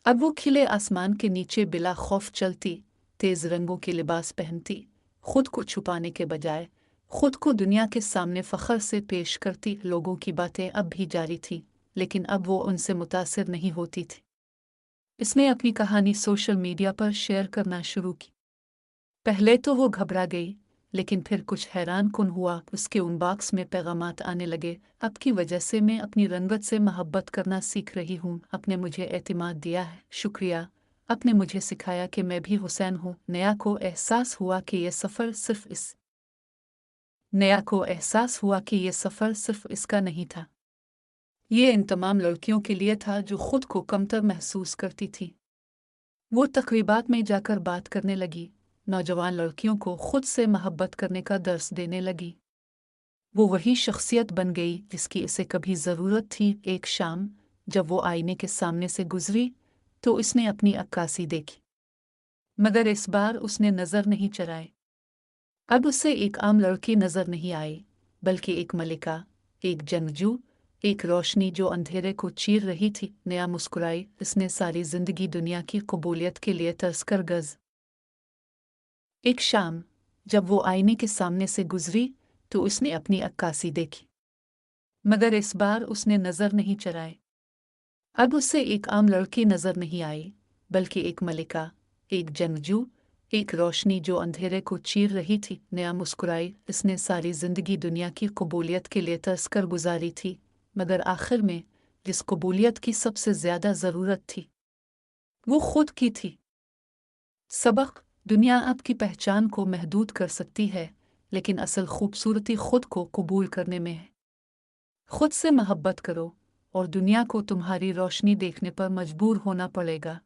अब वो खिले आसमान के नीचे बिला खौफ चलती, तेज रंगों के लिबास पहनती, खुद को छुपाने के बजाय खुद को दुनिया के सामने फख्र से पेश करती। लोगों की बातें अब भी जारी थी, लेकिन अब वो उनसे मुतासिर नहीं होती थी। इसने अपनी कहानी सोशल मीडिया पर शेयर करना शुरू की। पहले तो वो घबरा गई, लेकिन फिर कुछ हैरान कुन हुआ। उसके इनबॉक्स में पैगामात आने लगे। अब की वजह से मैं अपनी रंगत से मोहब्बत करना सीख रही हूँ। आपने मुझे एतमाद दिया है, शुक्रिया। आपने मुझे सिखाया कि मैं भी हुसैन हूँ। नया को एहसास हुआ कि ये सफ़र सिर्फ इसका नहीं था। ये इन तमाम लड़कियों के लिए था जो खुद को कमतर महसूस करती थी। वो तकरीबात में जाकर बात करने लगी, नौजवान लड़कियों को खुद से मोहब्बत करने का दर्स देने लगी। वो वही शख्सियत बन गई जिसकी इसे कभी ज़रूरत थी। एक शाम जब वो आईने के सामने से गुजरी तो उसने अपनी अक्कासी देखी, मगर इस बार उसने नज़र नहीं चढ़ाई। अब उसे एक आम लड़की नज़र नहीं आई, बल्कि एक मलिका, एक जंगजू, एक रोशनी जो अंधेरे को चीर रही थी। नया मुस्कुराई। इसने सारी जिंदगी दुनिया की कबूलियत के लिए तरस कर गज। एक शाम जब वो आईने के सामने से गुजरी तो उसने अपनी अक्कासी देखी, मगर इस बार उसने नज़र नहीं चढ़ाई। अब उसे एक आम लड़की नज़र नहीं आई, बल्कि एक मलिका, एक जंगजू, एक रोशनी जो अंधेरे को चीर रही थी। नया मुस्कुराई। इसने सारी जिंदगी दुनिया की कबूलियत के लिए तरस कर गुजारी थी, मगर आखिर में जिस कबूलियत की सबसे ज्यादा जरूरत थी वो खुद की थी। सबक: दुनिया आपकी पहचान को महदूद कर सकती है, लेकिन असल खूबसूरती खुद को कबूल करने में है। खुद से मोहब्बत करो और दुनिया को तुम्हारी रोशनी देखने पर मजबूर होना पड़ेगा।